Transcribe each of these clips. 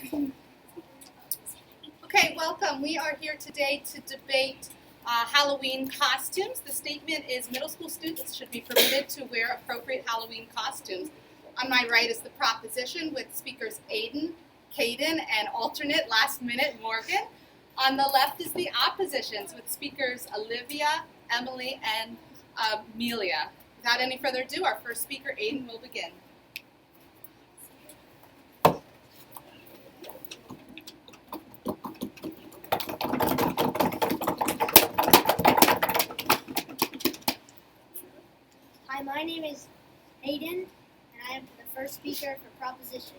Okay, welcome. We are here today to debate Halloween costumes. The statement is middle school students should be permitted to wear appropriate Halloween costumes. On my right is the proposition with speakers Aiden, Caden, and alternate last minute Morgan. On the left is the oppositions with speakers Olivia, Emily, and Amelia. Without any further ado, our first speaker, Aiden, will begin. Hi, my name is Aiden, and I am the first speaker for Proposition.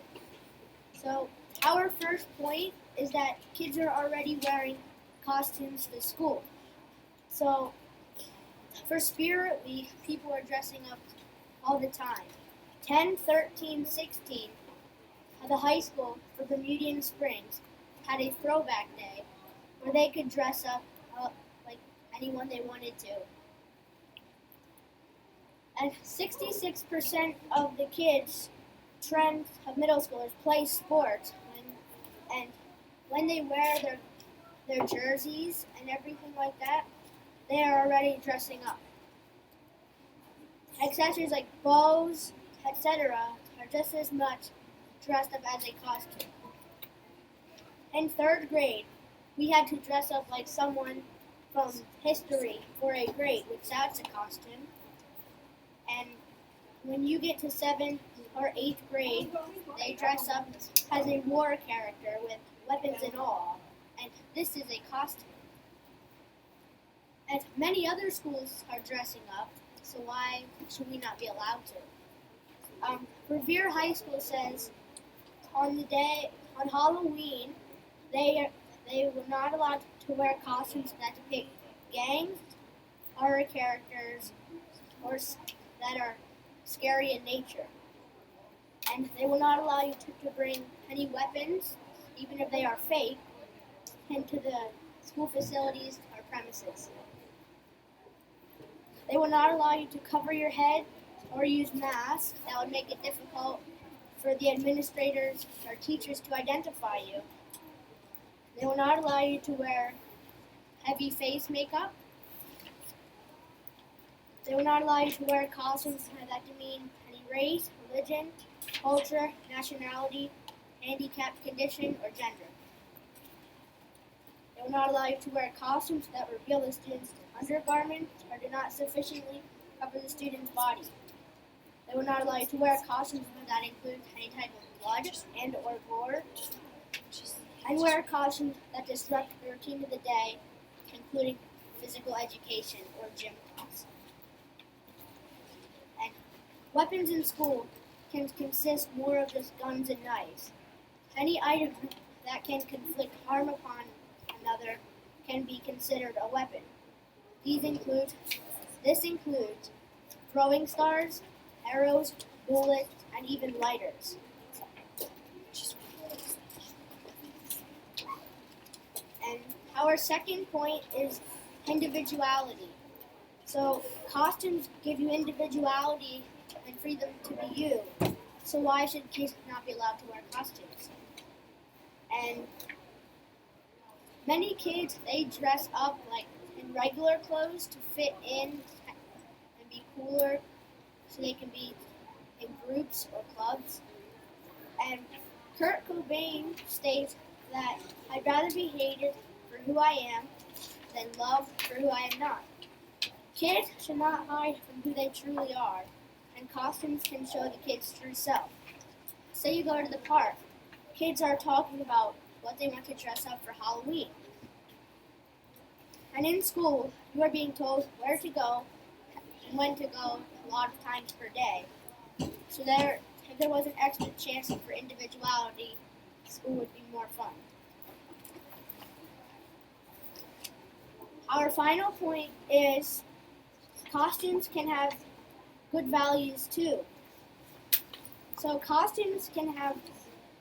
So, our first point is that kids are already wearing costumes to school. So, for Spirit Week, people are dressing up all the time. 10, 13, 16 at the high school for Bermudian Springs had a throwback day where they could dress up like anyone they wanted to. And 66% of the kids, trends of middle schoolers, play sports. When they wear their jerseys and everything like that, they are already dressing up. Accessories like bows, etc., are just as much dressed up as a costume. In third grade, we had to dress up like someone from history for a grade, which that's a costume. And when you get to 7th or 8th grade, they dress up as a war character with weapons and all. And this is a costume. And many other schools are dressing up, so why should we not be allowed to? Revere High School says on Halloween, they were not allowed to wear costumes that depict gangs, horror characters, or that are scary in nature. And they will not allow you to bring any weapons, even if they are fake, into the school facilities or premises. They will not allow you to cover your head or use masks. That would make it difficult for the administrators or teachers to identify you. They will not allow you to wear heavy face makeup. They will not allow you to wear costumes that demean any race, religion, culture, nationality, handicap, condition, or gender. They will not allow you to wear costumes that reveal the student's undergarments or do not sufficiently cover the student's body. They will not allow you to wear costumes that include any type of blood and or gore. And wear costumes that disrupt the routine of the day, including physical education or gym class. And weapons in school can consist more of just guns and knives. Any item that can inflict harm upon another can be considered a weapon. This includes throwing stars, arrows, bullets, and even lighters. And our second point is individuality. So costumes give you individuality and freedom to be you. So why should kids not be allowed to wear costumes? And many kids, they dress up like in regular clothes to fit in and be cooler so they can be in groups or clubs. And Kurt Cobain states that I'd rather be hated for who I am than loved for who I am not. Kids should not hide from who they truly are, and costumes can show the kid's true self. Say you go to the park, kids are talking about what they want to dress up for Halloween. And in school, you are being told where to go and when to go a lot of times per day. So if there was an extra chance for individuality, school would be more fun. Our final point is costumes can have good values too. So costumes can have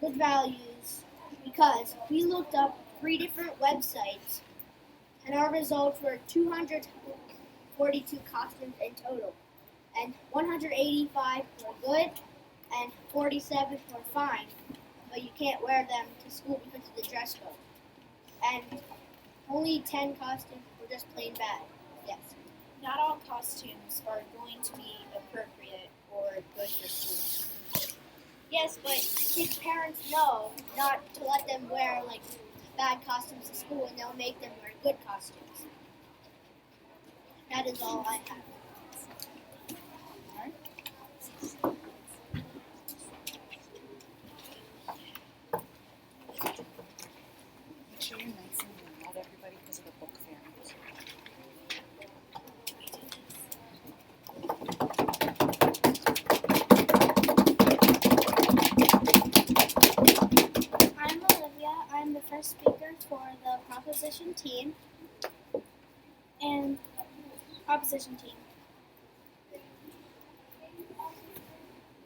good values because we looked up 3 different websites and our results were 242 costumes in total. And 185 were good and 47 were fine. but you can't wear them to school because of the dress code. And only 10 costumes were just plain bad. Yes. Not all costumes are going to be appropriate or good for school. Yes, but kids' parents know not to let them wear like bad costumes to school, and they'll make them wear good costumes. That is all I have. Make sure you're nice and warm. Not everybody because of the book fair. I'm Olivia. I'm the first speaker for the proposition team and opposition team.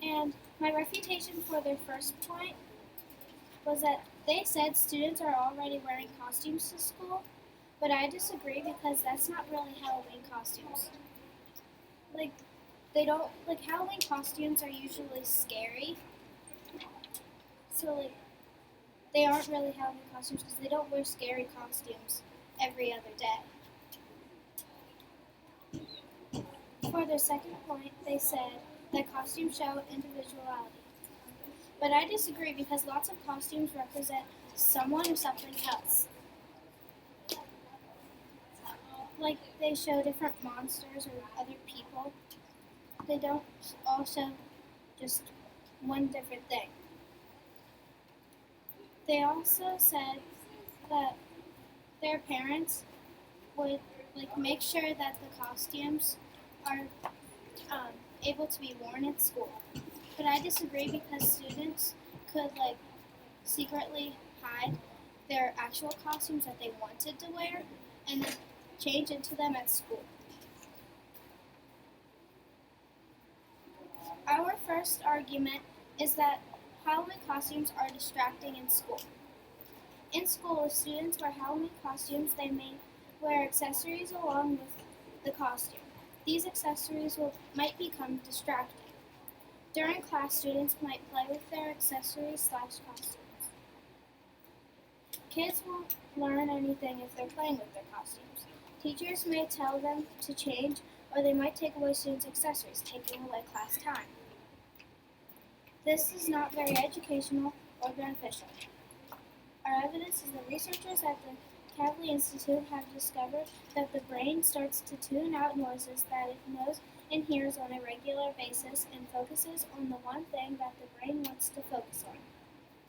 And my refutation for their first point was that they said students are already wearing costumes to school, but I disagree because that's not really Halloween costumes. Halloween costumes are usually scary. So they aren't really Halloween costumes because they don't wear scary costumes every other day. For their second point, they said that costumes show individuality. But I disagree because lots of costumes represent someone or something else. Like they show different monsters or other people. They don't all show just one different thing. They also said that their parents would make sure that the costumes are able to be worn at school. But I disagree because students could secretly hide their actual costumes that they wanted to wear and then change into them at school. Our first argument is that Halloween costumes are distracting in school. In school, if students wear Halloween costumes, they may wear accessories along with the costume. These accessories might become distracting. During class, students might play with their accessories/costumes. Kids won't learn anything if they're playing with their costumes. Teachers may tell them to change, or they might take away students' accessories, taking away class time. This is not very educational or beneficial. Our evidence is that researchers at the Kavli Institute have discovered that the brain starts to tune out noises that it knows and hears on a regular basis and focuses on the one thing that the brain wants to focus on.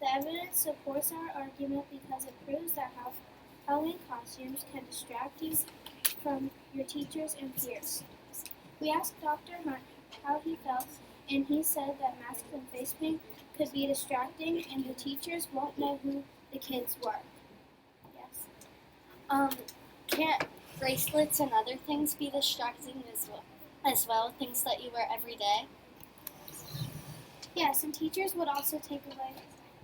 The evidence supports our argument because it proves that Halloween costumes can distract you from your teachers and peers. We asked Dr. Hunt how he felt, and he said that masks and face paint could be distracting and the teachers won't know who the kids were. Yes. Can't bracelets and other things be distracting as well, things that you wear every day? Yes, and teachers would also take away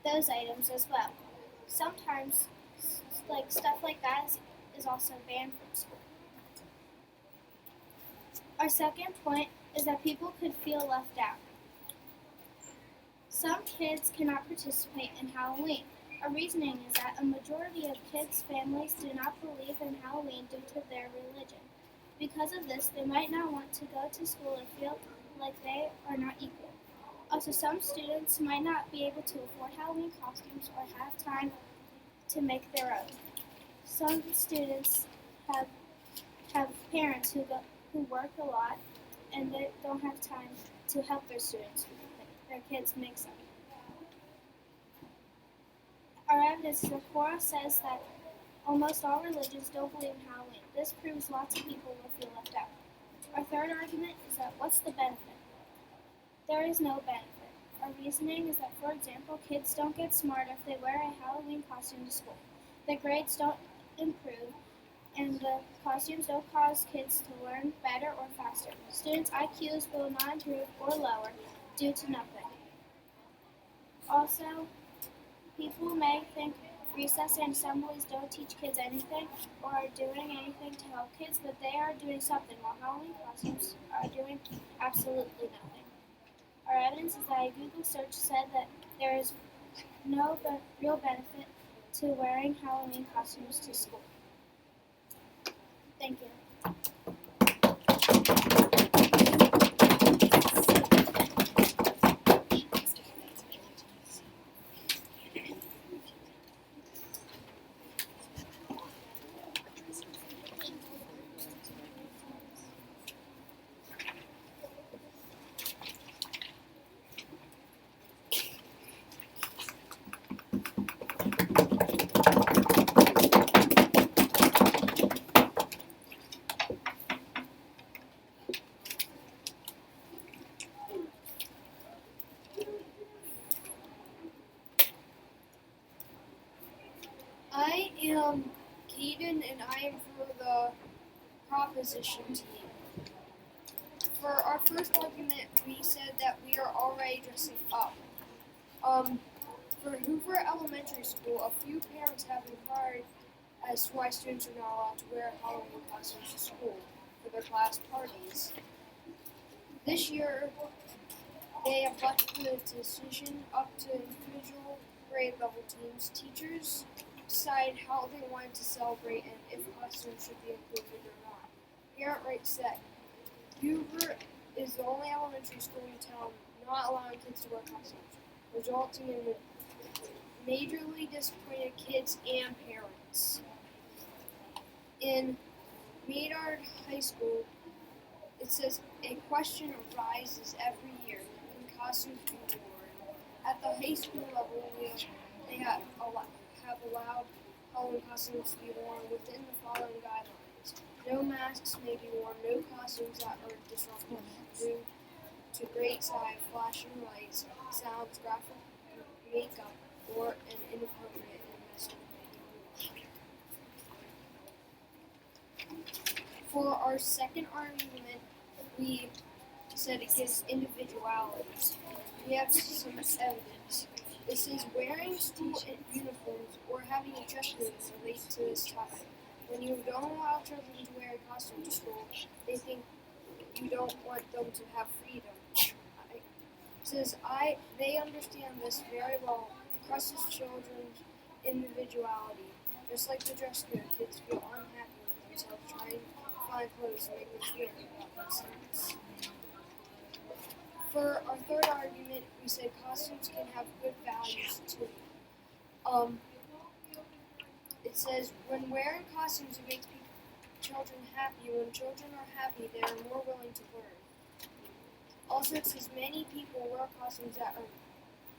those items as well. Sometimes, stuff like that is also banned from school. Our second point is that people could feel left out. Some kids cannot participate in Halloween. Our reasoning is that a majority of kids' families do not believe in Halloween due to their religion. Because of this, they might not want to go to school or feel like they are not equal. Also, some students might not be able to afford Halloween costumes or have time to make their own. Some students have parents who work a lot and they don't have time to help their kids make something. Our evidence is that Quora says that almost all religions don't believe in Halloween. This proves lots of people will feel left out. Our third argument is that what's the benefit? There is no benefit. Our reasoning is that, for example, kids don't get smarter if they wear a Halloween costume to school. Their grades don't improve, and the costumes don't cause kids to learn better or faster. Students' IQs will not improve or lower due to nothing. Also, people may think recess and assemblies don't teach kids anything or are doing anything to help kids, but they are doing something, while Halloween costumes are doing absolutely nothing. Our evidence is that a Google search said that there is no real benefit to wearing Halloween costumes to school. Thank you. I am Keaton, and I am for the proposition team. For our first argument, we said that we are already dressing up. For Hoover Elementary School, a few parents have inquired as to why students are not allowed to wear Halloween costumes to school for their class parties. This year, they have left the decision up to individual grade level teams. Teachers decide how they want to celebrate and if costumes should be included or not. Parent rights said Hoover is the only elementary school in town not allowing kids to wear costumes, resulting in majorly disappointed kids and parents. In Maynard High School, it says a question arises every year: can costumes be worn? At the high school level, they have allowed Halloween costumes to be worn within the following guidelines. No masks may be worn, no costumes that are disruptive due to great sight, flashing lights, sounds, graphic makeup, or an inappropriate investment. For our second argument, we said it gives individualities. We have some evidence. This is wearing school uniforms or having a dress code relate to this topic. When you don't allow children to wear a costume to school, they think you don't want them to have freedom. It says they understand this very well. It crushes children's individuality. Just like the dress code, kids feel unhappy with themselves trying to find clothes to make them feel about themselves. For our third argument, we said costumes can have good values too. It says when wearing costumes, it makes children happy. When children are happy, they are more willing to learn. Also, it says many people wear costumes that are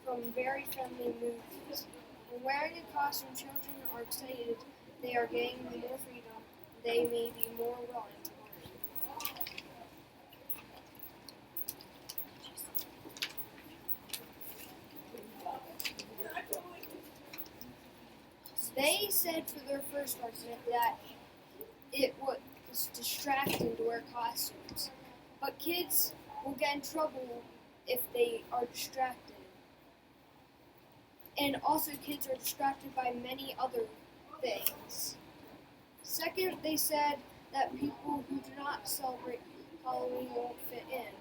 from very friendly movies. When wearing a costume, children are excited. They are gaining more freedom. They may be more willing to learn. They said for their first argument that it was distracting to wear costumes, but kids will get in trouble if they are distracted. And also kids are distracted by many other things. Second, they said that people who do not celebrate Halloween won't fit in.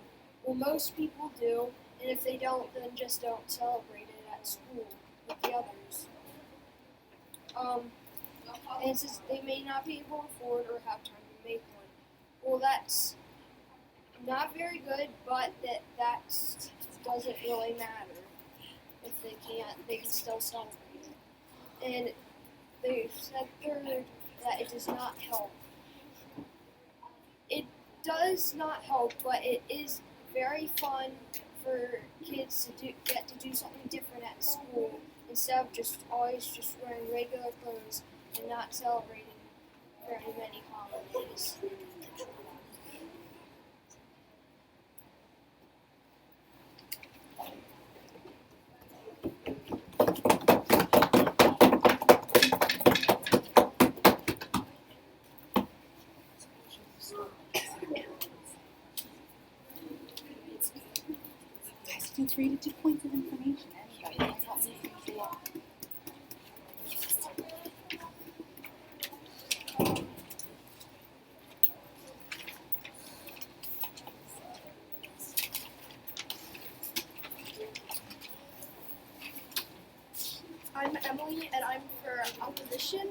Well, most people do, and if they don't, then just don't celebrate it at school with the others. And it says they may not be able to afford or have time to make one. Well, that's not very good, but that doesn't really matter. If they can't, they can still celebrate it. And they said third that it does not help. It does not help, but it is very fun for kids to get to do something different at school instead of just always just wearing regular clothes and not celebrating very many holidays. Feel free to do points of information. Anybody can help me things along. Emily, and I'm for opposition.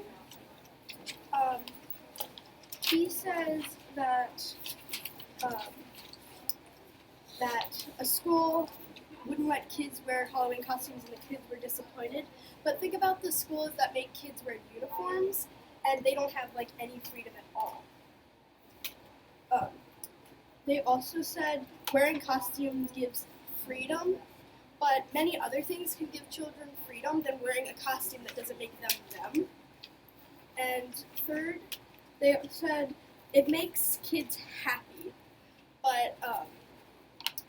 He says that that a school wouldn't let kids wear Halloween costumes and the kids were disappointed. But think about the schools that make kids wear uniforms and they don't have like any freedom at all. They also said wearing costumes gives freedom, but many other things can give children freedom than wearing a costume that doesn't make them them. And third, they said it makes kids happy, but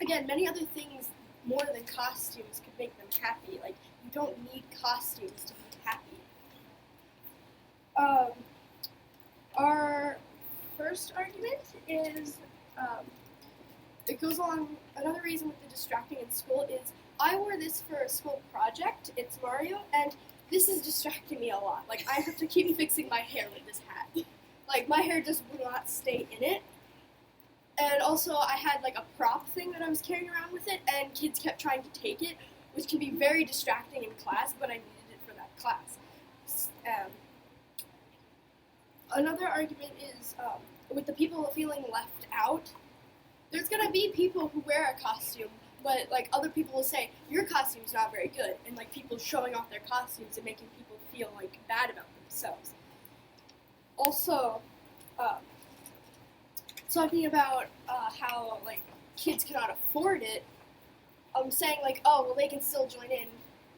again, many other things more than costumes could make them happy. Like, you don't need costumes to be happy. Our first argument is, it goes on, another reason with the distracting in school is, I wore this for a school project, it's Mario, and this is distracting me a lot. Like, I have to keep fixing my hair with this hat. Like, my hair just would not stay in it. And also, I had like a prop thing that I was carrying around with it, and kids kept trying to take it, which can be very distracting in class, but I needed it for that class. Another argument is with the people feeling left out. There's gonna be people who wear a costume, but like other people will say, your costume's not very good, and like people showing off their costumes and making people feel like bad about themselves. Also, talking about how like kids cannot afford it, saying like, oh well, they can still join in.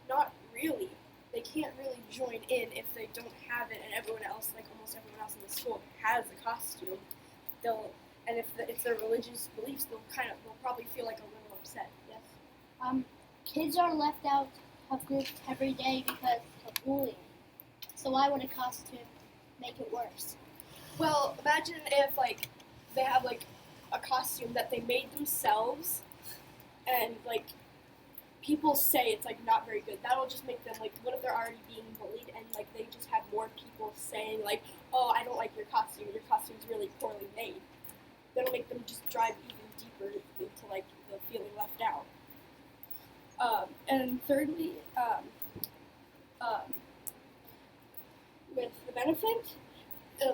Not really. They can't really join in if they don't have it, and everyone else, like almost everyone else in the school, has a costume. And if it's their religious beliefs, they'll probably feel like a little upset. Yes. Kids are left out of groups every day because of bullying. So why would a costume make it worse? Well, imagine if like they have like a costume that they made themselves, and like people say it's like not very good. That'll just make them like, what if they're already being bullied and like they just have more people saying like, oh, I don't like your costume's really poorly made. That'll make them just drive even deeper into like the feeling left out. And thirdly, with the benefit,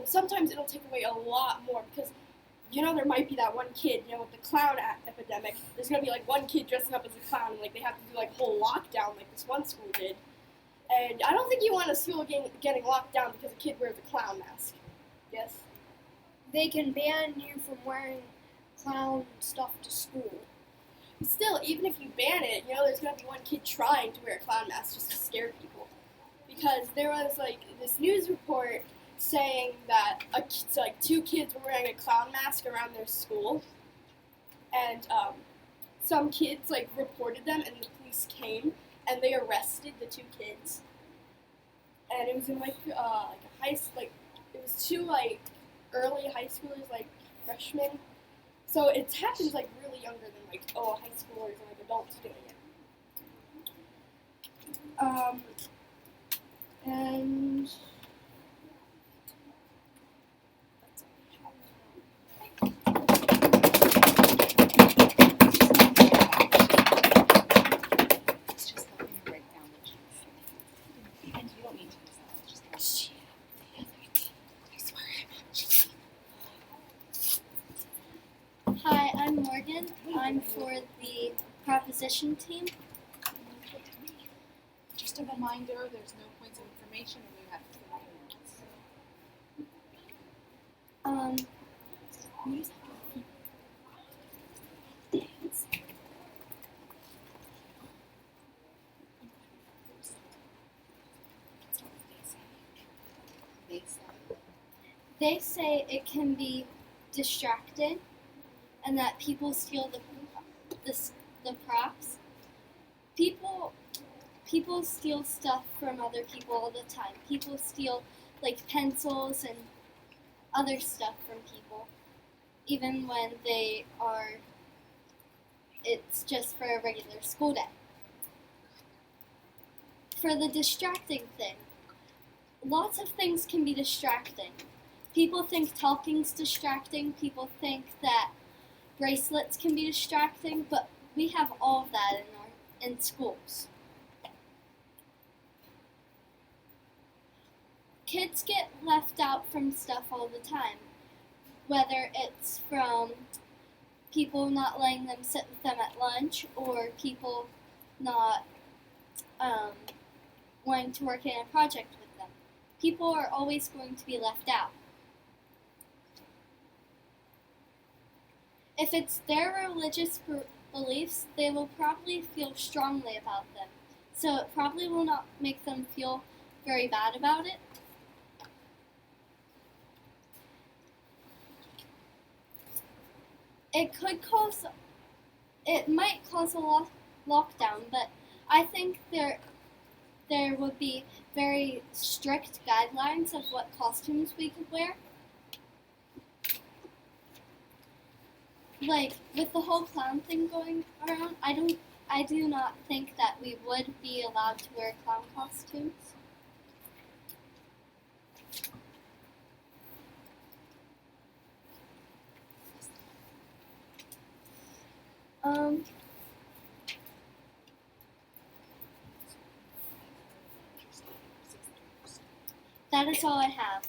sometimes it'll take away a lot more because, you know, there might be that one kid, you know, with the clown epidemic, there's going to be like one kid dressing up as a clown and like they have to do like a whole lockdown like this one school did. And I don't think you want a school getting locked down because a kid wears a clown mask. Yes? They can ban you from wearing clown stuff to school. Still, even if you ban it, you know, there's going to be one kid trying to wear a clown mask just to scare people. Because there was like this news report saying that like 2 kids were wearing a clown mask around their school, and some kids like reported them, and the police came and they arrested the 2 kids, and it was in like it was 2 like early high schoolers, like freshmen, so it happens like really younger than like high schoolers and like adults doing it. And It's just helping you write down what you see. And you don't need to use that. Just shh. I swear. Hi, I'm Morgan. I'm for the proposition team. Just a reminder, there's no points of information and you have 3 minutes. They say it can be distracting and that people steal the props. People steal stuff from other people all the time. People steal like pencils and other stuff from people, even when it's just for a regular school day. For the distracting thing, lots of things can be distracting. People think talking's distracting, people think that bracelets can be distracting, but we have all of that in schools. kids get left out from stuff all the time, whether it's from people not letting them sit with them at lunch or people not wanting to work in a project with them. People are always going to be left out. If it's their religious beliefs, they will probably feel strongly about them. So it probably will not make them feel very bad about it. It might cause a lockdown, but I think there would be very strict guidelines of what costumes we could wear. Like, with the whole clown thing going around, I do not think that we would be allowed to wear clown costumes. That is all I have.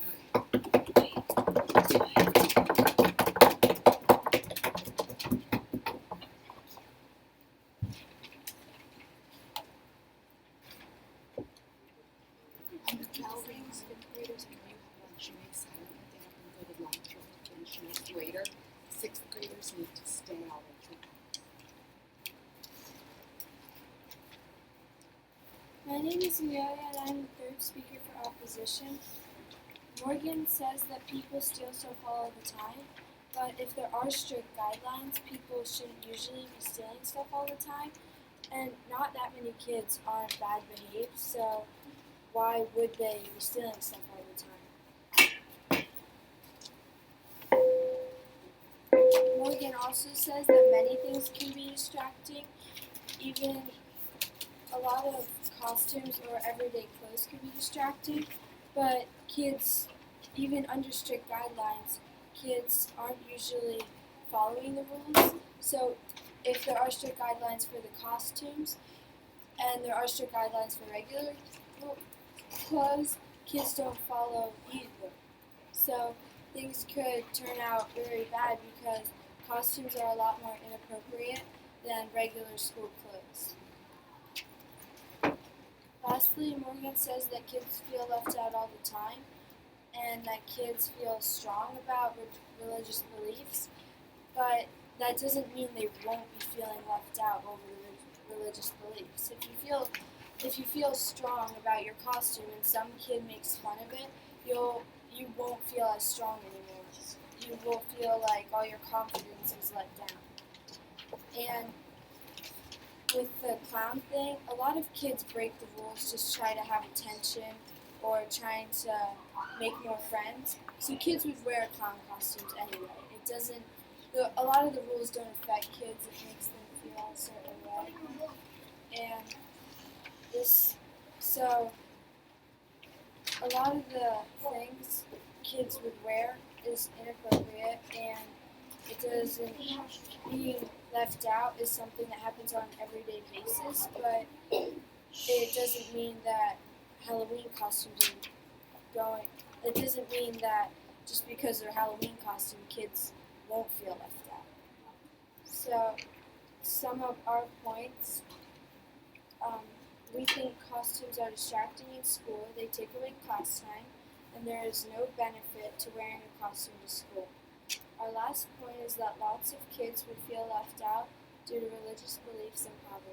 Halloween's fifth graders, I know you have lunch, you make silent, they have to go to lunch or to finish it later. Sixth graders need to stay out until My name is Amelia and I'm the third speaker for opposition. Morgan says that people steal stuff all the time, but if there are strict guidelines, people shouldn't usually be stealing stuff all the time, and not that many kids aren't bad behaved, so why would they be stealing stuff all the time? Morgan also says that many things can be distracting, even a lot of costumes or everyday clothes can be distracting, but kids, even under strict guidelines, kids aren't usually following the rules. So if there are strict guidelines for the costumes and there are strict guidelines for regular clothes, kids don't follow either. So things could turn out very bad because costumes are a lot more inappropriate than regular school clothes. Lastly, Morgan says that kids feel left out all the time and that kids feel strong about religious beliefs, but that doesn't mean they won't be feeling left out over religious beliefs. If you feel strong about your costume and some kid makes fun of it, you won't feel as strong anymore. You will feel like all your confidence is let down. And with the clown thing, a lot of kids break the rules just to try to have attention or trying to make more friends. So kids would wear clown costumes anyway. A lot of the rules don't affect kids, it makes them feel a certain way. And so a lot of the things kids would wear is inappropriate, and it doesn't, being left out is something that happens on an everyday basis, but it doesn't mean that Halloween costumes are going, it doesn't mean that just because they're Halloween costume, kids won't feel left out. So, some of our points, we think costumes are distracting in school, they take away class time, and there is no benefit to wearing a costume to school. Our last point is that lots of kids would feel left out due to religious beliefs and poverty.